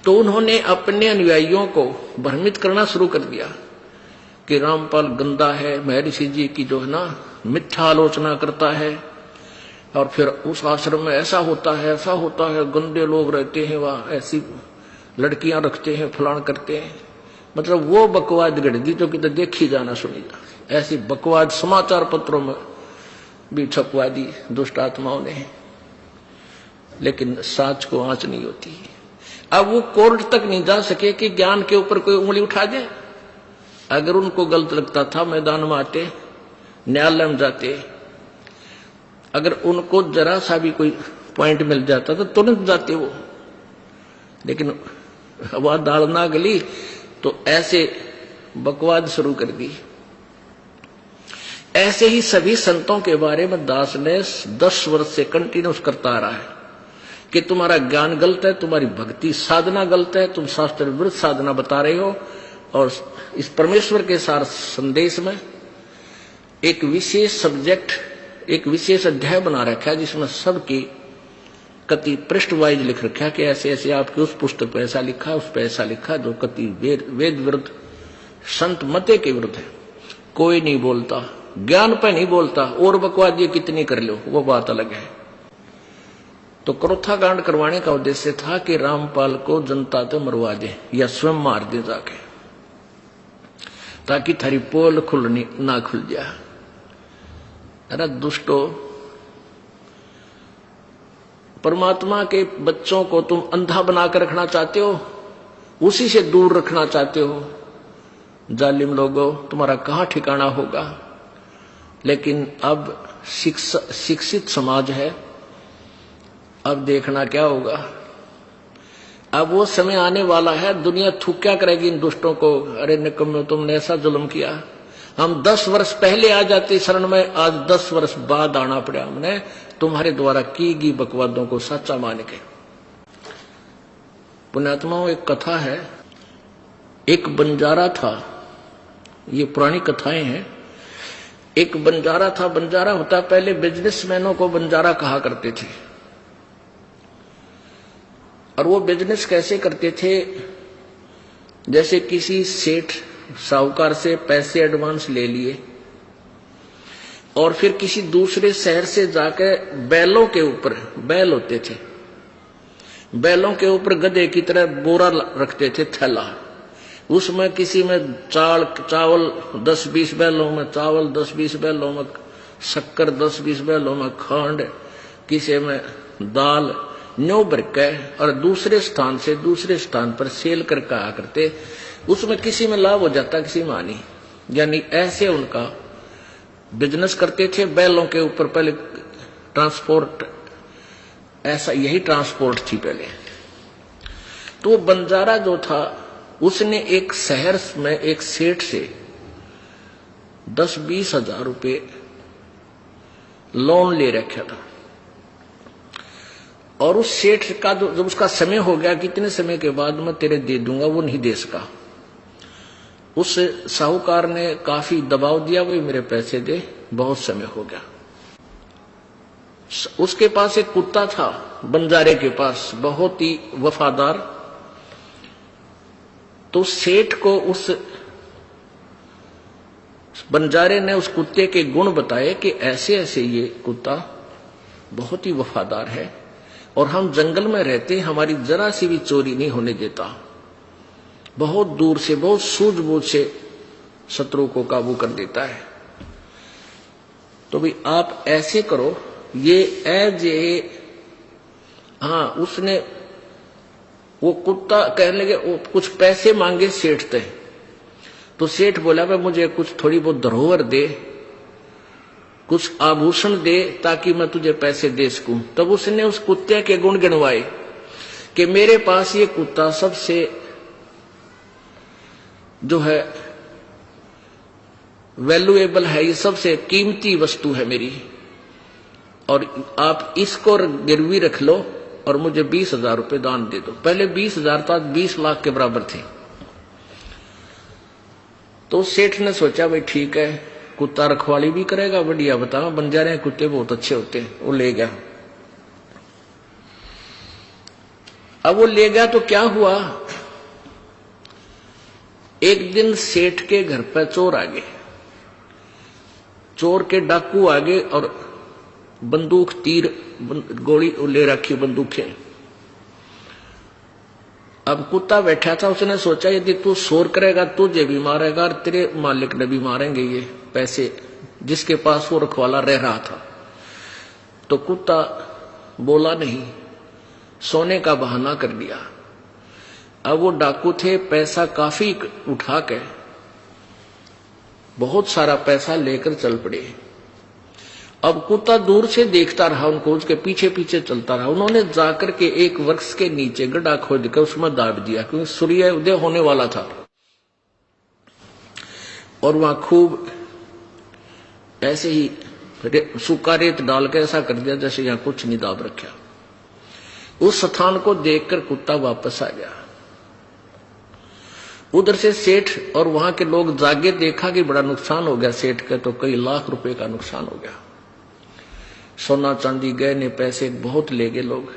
तो उन्होंने अपने अनुयायियों को भ्रमित करना शुरू कर दिया कि रामपाल गंदा है, महर्षि जी की जो है ना मिथ्या आलोचना करता है, और फिर उस आश्रम में ऐसा होता है, ऐसा होता है, गंदे लोग रहते हैं वहां, ऐसी लड़कियां रखते हैं, फलान करते हैं। मतलब वो बकवाद गढ़ दी जो कि तो देखी जाना सुनी जा, ऐसी बकवाद समाचार पत्रों में भी छपवा दी दुष्ट आत्माओं ने, लेकिन साच को आंच नहीं होती। अब वो कोर्ट तक नहीं जा सके कि ज्ञान के ऊपर कोई उंगली उठा दे। अगर उनको गलत लगता था मैदान में आते, न्यायालय में जाते, अगर उनको जरा सा भी कोई पॉइंट मिल जाता तो तुरंत जाते वो, लेकिन वह दाल ना गली तो ऐसे बकवाद शुरू कर दी। ऐसे ही सभी संतों के बारे में दास ने 10 वर्ष से कंटिन्यूस करता आ रहा है कि तुम्हारा ज्ञान गलत है, तुम्हारी भक्ति साधना गलत है, तुम शास्त्र विरुद्ध साधना बता रहे हो। और इस परमेश्वर के सार संदेश में एक विशेष सब्जेक्ट, एक विशेष अध्याय बना रखा है जिसमें सबकी कति पृष्ठ वाइज लिख रखा है कि ऐसे ऐसे आपके उस पुस्तक पे ऐसा लिखा, उस पे ऐसा लिखा, जो कति वेद विरुद्ध, संत मते के विरुद्ध है। कोई नहीं बोलता, ज्ञान पे नहीं बोलता, और बकवाद ये कितनी कर लो वो बात अलग है। तो क्रोथा कांड करवाने का उद्देश्य था कि रामपाल को जनता तो मरवा दे या स्वयं मार दे जाके, ताकि थारी पोल खुलनी ना खुल जाए। अरे दुष्टो, परमात्मा के बच्चों को तुम अंधा बनाकर रखना चाहते हो, उसी से दूर रखना चाहते हो। जालिम लोगों, तुम्हारा कहां ठिकाना होगा। लेकिन अब शिक्षित समाज है, अब देखना क्या होगा। अब वो समय आने वाला है, दुनिया थूक क्या करेगी इन दुष्टों को। अरे निकम्मे, तुमने ऐसा जुल्म किया, हम 10 वर्ष पहले आ जाते शरण में, आज 10 वर्ष बाद आना पड़ा हमने तुम्हारे द्वारा की गई बकवादों को सच्चा मान के। पुण्यात्माओं, एक कथा है, एक बंजारा था, ये पुरानी कथाएं हैं। एक बंजारा था, बंजारा होता पहले बिजनेसमैनों को बंजारा कहा करते थे। और वो बिजनेस कैसे करते थे, जैसे किसी सेठ साहूकार से पैसे एडवांस ले लिए और फिर किसी दूसरे शहर से जाकर बैलों के ऊपर, बैल होते थे, बैलों के ऊपर गधे की तरह बोरा रखते थे, थैला, उसमें किसी में चावल 10-20 बैलों में चावल, 10-20 बैलों में शक्कर, 10-20 बैलों में खंड, किसी में दाल, न्यू भरके और दूसरे स्थान से दूसरे स्थान पर सेल करके आया करते। उसमें किसी में लाभ हो जाता, किसी में हानि। यानी ऐसे उनका बिजनेस करते थे। बैलों के ऊपर पहले ट्रांसपोर्ट, ऐसा यही ट्रांसपोर्ट थी पहले। तो वो बंजारा जो था, उसने एक शहर में एक सेठ से 10-20 हजार रुपये लोन ले रखा था। और उस सेठ का जब उसका समय हो गया, कितने समय के बाद मैं तेरे दे दूंगा, वो नहीं दे सका। उस साहूकार ने काफी दबाव दिया, भाई मेरे पैसे दे, बहुत समय हो गया। उसके पास एक कुत्ता था, बंजारे के पास, बहुत ही वफादार। तो सेठ को उस बंजारे ने उस कुत्ते के गुण बताए कि ऐसे ऐसे ये कुत्ता बहुत ही वफादार है और हम जंगल में रहते, हमारी जरा सी भी चोरी नहीं होने देता, बहुत दूर से, बहुत सूझबूझ से शत्रु को काबू कर देता है। तो भी आप ऐसे करो, ये एज ए, हाँ, उसने वो कुत्ता कहने लगे, वो कुछ पैसे मांगे सेठ से। तो सेठ बोला, भाई मुझे कुछ थोड़ी बहुत धरोहर दे, कुछ आभूषण दे, ताकि मैं तुझे पैसे दे सकूं। तब उसने उस कुत्ते के गुण गिनवाए कि मेरे पास ये कुत्ता सबसे जो है वैल्यूएबल है, ये सबसे कीमती वस्तु है मेरी, और आप इसको गिरवी रख लो और मुझे 20,000 रुपये दान दे दो। पहले 20,000 था, 20 लाख के बराबर थे। तो सेठ ने सोचा, भाई ठीक है, कुत्ता रखवाली भी करेगा, बढ़िया, बताओ, बंजारे कुत्ते बहुत अच्छे होते हैं। वो ले गया। अब वो ले गया तो क्या हुआ, एक दिन सेठ के घर पर चोर आ गए, चोर के डाकू आ गए और बंदूक तीर गोली ले रखी बंदूकें। अब कुत्ता बैठा था, उसने सोचा यदि तू शोर करेगा तुझे भी मारेगा और तेरे मालिक ने भी मारेंगे ये पैसे जिसके पास वो रखवाला रह रहा था। तो कुत्ता बोला नहीं, सोने का बहाना कर दिया। अब वो डाकू थे, पैसा काफी उठा के बहुत सारा पैसा लेकर चल पड़े। अब कुत्ता दूर से देखता रहा उनको, उसके पीछे पीछे चलता रहा। उन्होंने जाकर के एक वृक्ष के नीचे गड्ढा खोद कर उसमें दाब दिया, क्योंकि सूर्य उदय होने वाला था और वहां खूब ऐसे ही सूखा रेत डाल के ऐसा कर दिया जैसे यहां कुछ नहीं दाब रखा। उस स्थान को देखकर कुत्ता वापस आ गया। उधर से सेठ और वहां के लोग जागे, देखा कि बड़ा नुकसान हो गया सेठ का, तो कई लाख रुपए का नुकसान हो गया। सोना चांदी गहने पैसे बहुत ले गए लोग।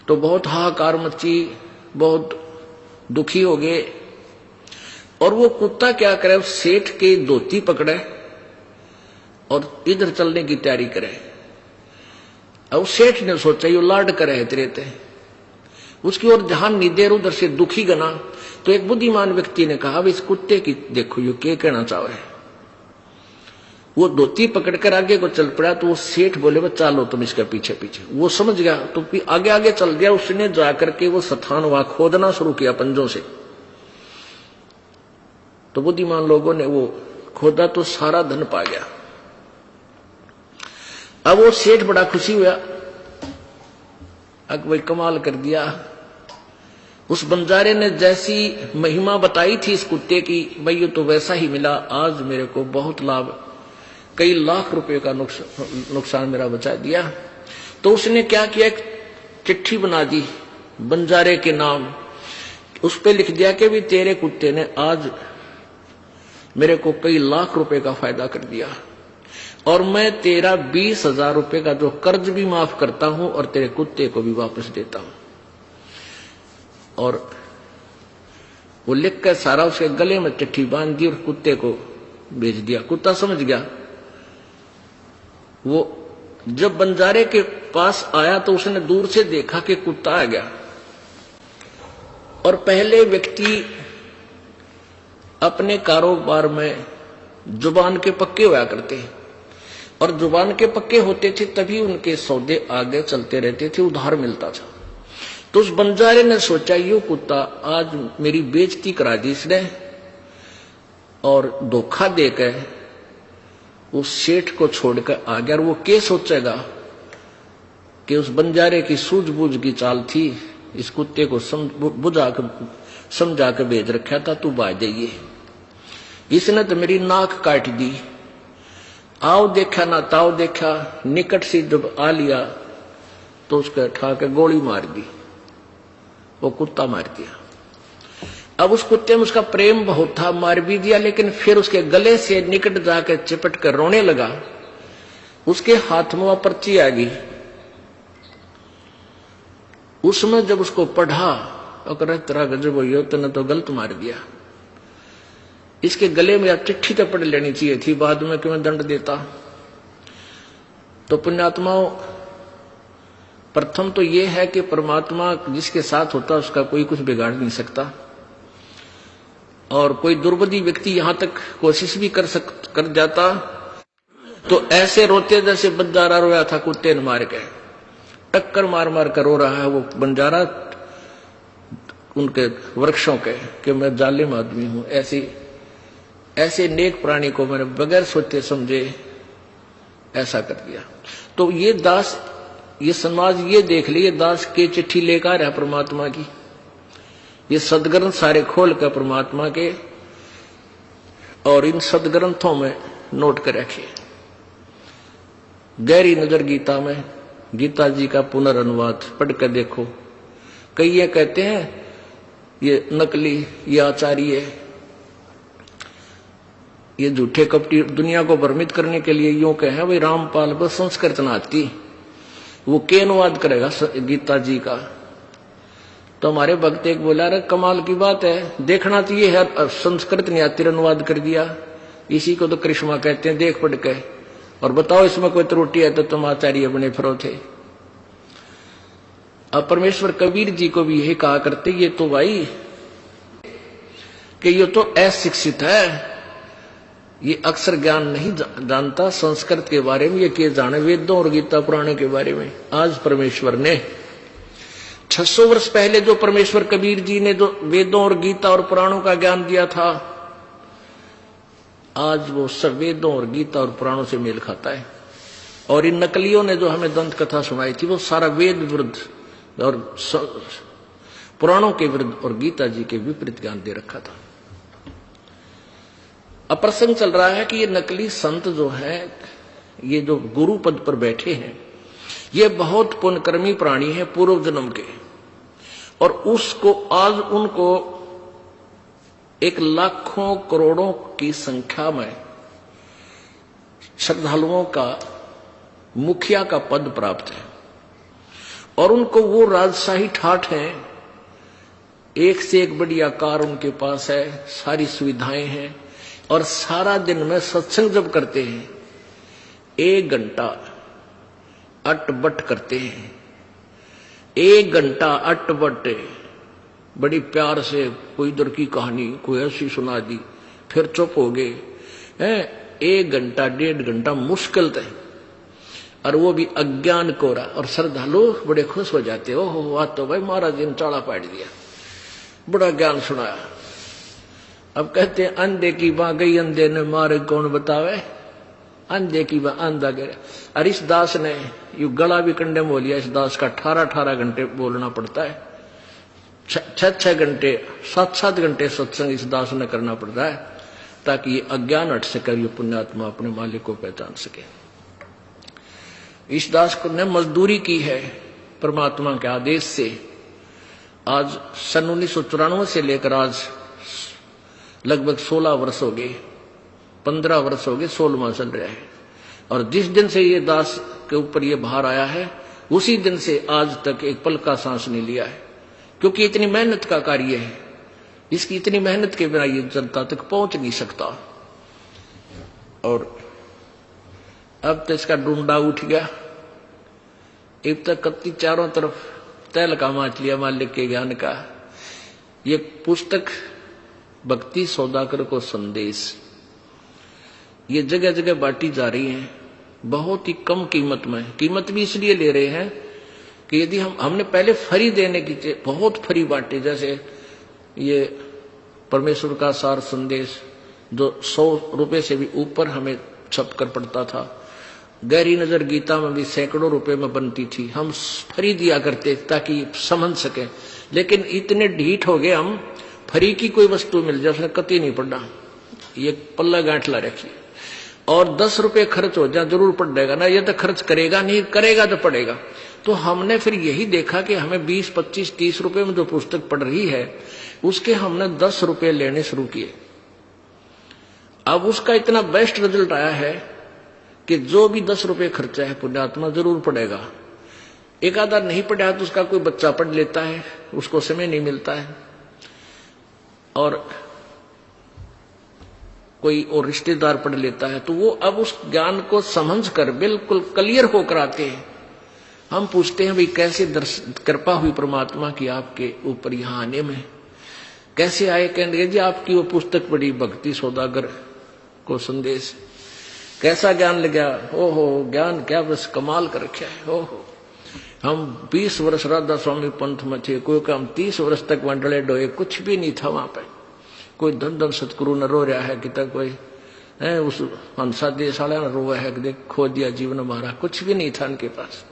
तो बहुत हाहाकार मची, बहुत दुखी हो गए। और वो कुत्ता क्या करे, सेठ के धोती पकड़े और इधर चलने की तैयारी करे। अब सेठ ने सोचा ये लाड करे तेरे ते, उसकी ओर ध्यान नहीं दे, उधर से दुखी गना। तो एक बुद्धिमान व्यक्ति ने कहा इस कुत्ते की देखो ये क्या कहना चाहे। वो धोती पकड़कर आगे को चल पड़ा। तो वो सेठ बोले चलो तुम इसके पीछे पीछे। वो समझ गया तो आगे आगे चल गया। उसने जाकर के वो स्थान वहां खोदना शुरू किया पंजों से। तो बुद्धिमान लोगों ने वो खोदा तो सारा धन पा गया। अब वो सेठ बड़ा खुशी हुआ, अब भाई कमाल कर दिया। उस बंजारे ने जैसी महिमा बताई थी इस कुत्ते की, भाई ये तो वैसा ही मिला। आज मेरे को बहुत लाभ, कई लाख रुपए का नुकसान मेरा बचा दिया। तो उसने क्या किया, एक चिट्ठी बना दी बंजारे के नाम। उस पे लिख दिया कि भी तेरे कुत्ते ने आज मेरे को कई लाख रुपए का फायदा कर दिया और मैं तेरा 20,000 रुपए का जो कर्ज भी माफ करता हूं और तेरे कुत्ते को भी वापस देता हूं। और वो लिख कर सारा उसके गले में चिट्ठी बांध दी और कुत्ते को भेज दिया। कुत्ता समझ गया। वो जब बंजारे के पास आया तो उसने दूर से देखा कि कुत्ता आ गया। और पहले व्यक्ति अपने कारोबार में जुबान के पक्के हुआ करते और जुबान के पक्के होते थे तभी उनके सौदे आगे चलते रहते थे, उधार मिलता था। तो उस बंजारे ने सोचा ये कुत्ता आज मेरी बेइज्जती करा दी इसने और धोखा देकर उस सेठ को छोड़कर आ गया। और वो क्या सोचेगा कि उस बंजारे की सूझबूझ की चाल थी, इस कुत्ते को समझा कर भेज रखा था, तू बाज जाइए, इसने तो मेरी नाक काट दी। आओ देखा ना ताओ देखा, निकट से जब आ लिया तो उसके उठा के गोली मार दी, वो कुत्ता मार दिया। अब उस कुत्ते में उसका प्रेम बहुत था, मार भी दिया, लेकिन फिर उसके गले से निकट जाकर चिपट कर रोने लगा। उसके हाथ में वह पर्ची आ गई, उसमें जब उसको पढ़ा तो तेरा गजब हो, तूने तो गलत मार दिया, इसके गले में चिट्ठी तो पढ़ लेनी चाहिए थी, बाद में क्यों दंड देता। तो पुण्यात्माओं, प्रथम तो यह है कि परमात्मा जिसके साथ होता उसका कोई कुछ बिगाड़ नहीं सकता। और कोई दुर्बुद्धि व्यक्ति यहां तक कोशिश भी कर जाता तो ऐसे रोते जैसे बंजारा रोया था कुत्ते ने मार के, टक्कर मार मार कर रो रहा है वो बंजारा उनके वृक्षों के कि मैं जालिम आदमी हूं। ऐसे नेक प्राणी को मैंने बगैर सोचे समझे ऐसा कर दिया। तो ये दास, ये समाज ये देख लिए दास के चिट्ठी लेकर है परमात्मा की, ये सदग्रंथ सारे खोल कर परमात्मा के और इन सदग्रंथों में नोट कर रखे। गहरी नजर गीता में, गीता जी का पुनर्अनुवाद पढ़ कर देखो। कई ये कहते हैं ये नकली, ये आचार्य, ये झूठे कपटी दुनिया को भ्रमित करने के लिए यूं कहे भाई रामपाल बस संस्कृत नाती, वो के अनुवाद करेगा गीता जी का। तो हमारे भक्त एक बोला, अरे कमाल की बात है, देखना चाहिए है, संस्कृत ने आतिर अनुवाद कर दिया, इसी को तो करिश्मा कहते हैं, देख पढ़ के और बताओ इसमें कोई त्रुटि है तो तुम आचार्य बने फिरो थे। अब परमेश्वर कबीर जी को भी यही कहा करते, ये तो भाई कि ये तो अशिक्षित है, ये अक्षर ज्ञान नहीं जानता संस्कृत के बारे में, ये क्या जाने वेदों और गीता पुराण के बारे में। आज परमेश्वर ने 600 वर्ष पहले जो परमेश्वर कबीर जी ने जो वेदों और गीता और पुराणों का ज्ञान दिया था, आज वो सब वेदों और गीता और पुराणों से मेल खाता है। और इन नकलियों ने जो हमें दंत कथा सुनाई थी, वो सारा वेद विरुद्ध और पुराणों के विरुद्ध और गीता जी के विपरीत ज्ञान दे रखा था। अब प्रसंग चल रहा है कि ये नकली संत जो है, ये जो गुरु पद पर बैठे हैं, ये बहुत पुण्यकर्मी प्राणी है पूर्व जन्म के, और उसको आज उनको एक लाखों करोड़ों की संख्या में श्रद्धालुओं का मुखिया का पद प्राप्त है, और उनको वो राजशाही ठाठ है, एक से एक बढ़िया कार उनके पास है, सारी सुविधाएं हैं, और सारा दिन में सत्संग जब करते हैं 1 घंटा अटबट करते हैं, 1 घंटा अटबट बड़ी प्यार से कोई इधर की कहानी कोई ऐसी सुना दी, फिर चुप हो गए हैं। 1 घंटा 1.5 घंटा मुश्किल है, और वो भी अज्ञान कोरा, और श्रद्धालु बड़े खुश हो जाते, ओहो वाह तो भाई महाराज जी ने चाड़ा पाट दिया, बड़ा ज्ञान सुनाया। अब कहते हैं अंधे की बाँ गई अंधे ने मारे कौन बतावे, अंधे की बाँ अंधा गिरा। और इस दास ने यू गला भी कंडे में लिया, इस दास का 18 घंटे बोलना पड़ता है, 6 घंटे 7 घंटे सत्संग इस दास ने करना पड़ता है, ताकि ये अज्ञान हट सके, ये पुण्यात्मा अपने मालिक को पहचान सके। इस दास ने मजदूरी की है परमात्मा के आदेश से। आज सन 1994 से लेकर आज लगभग 16 वर्ष हो गए, 15 वर्ष हो गए, 16वां चल रहा है। और जिस दिन से ये दास के ऊपर ये भार आया है, उसी दिन से आज तक एक पल का सांस नहीं लिया है, क्योंकि इतनी मेहनत का कार्य है, इसकी इतनी मेहनत के बिना ये जनता तक पहुंच नहीं सकता। और अब तो इसका डूंडा उठ गया, एक तक कत्ती चारों तरफ तैल का माच लिया मालिक के ज्ञान का। ये पुस्तक भक्ति सौदागर को संदेश, ये जगह जगह बांटी जा रही है, बहुत ही कम कीमत में। कीमत भी इसलिए ले रहे हैं कि यदि हमने पहले फ्री देने की, बहुत फ्री बांटे, जैसे ये परमेश्वर का सार संदेश जो 100 रुपए से भी ऊपर हमें छप कर पड़ता था, गहरी नजर गीता में भी सैकड़ों रुपए में बनती थी, हम फ्री दिया करते ताकि समझ सके। लेकिन इतने ढीठ हो गए हम, फ्री की कोई वस्तु मिल जाए उसने कतई नहीं पड़ना, ये पल्ला गांठ ला रखी, और 10 रुपए खर्च हो जाए जरूर पड़ जाएगा ना, ये तो खर्च करेगा नहीं, करेगा तो पड़ेगा। तो हमने फिर यही देखा कि हमें 20, 25, 30 रुपए में जो पुस्तक पढ़ रही है, उसके हमने 10 रुपए लेने शुरू किए। अब उसका इतना बेस्ट रिजल्ट आया है कि जो भी 10 रुपए खर्चा है पुण्यात्मा जरूर पड़ेगा। एक आधा नहीं पढ़ा तो उसका कोई बच्चा पढ़ लेता है, उसको समय नहीं मिलता है, और कोई और रिश्तेदार पढ़ लेता है, तो वो अब उस ज्ञान को समझ कर बिल्कुल क्लियर होकर आते हैं। हम पूछते हैं भाई कैसे कृपा हुई परमात्मा की आपके ऊपर यहां आने में, कैसे आए? कहेंगे जी आपकी वो पुस्तक पढ़ी भक्ति सौदागर को संदेश, कैसा ज्ञान लगा, ओहो ज्ञान क्या बस कमाल कर रखा है। ओहो हम 20 वर्ष राधा स्वामी पंथ में थे, कोई काम 30 वर्ष तक वंडले डोए, कुछ भी नहीं था वहां पे, कोई धन धन सतगुरु न रो रहा है कि तक कोई है उस हंसा देश वाला न रोया है कि देख खो दिया जीवन हमारा, कुछ भी नहीं था उनके पास।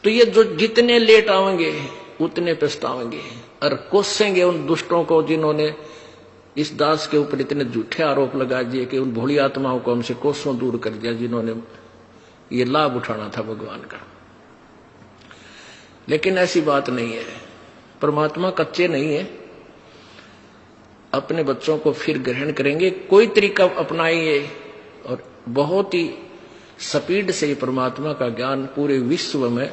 तो ये जो जितने लेट आवेंगे उतने पछतावेंगे और कोसेंगे उन दुष्टों को जिन्होंने इस दास के ऊपर इतने झूठे आरोप लगा दिए कि उन भोली आत्माओं को हमसे कोसों दूर कर दिया जिन्होंने ये लाभ उठाना था भगवान का। लेकिन ऐसी बात नहीं है, परमात्मा कच्चे नहीं है, अपने बच्चों को फिर ग्रहण करेंगे, कोई तरीका अपनाएंगे और बहुत ही स्पीड से परमात्मा का ज्ञान पूरे विश्व में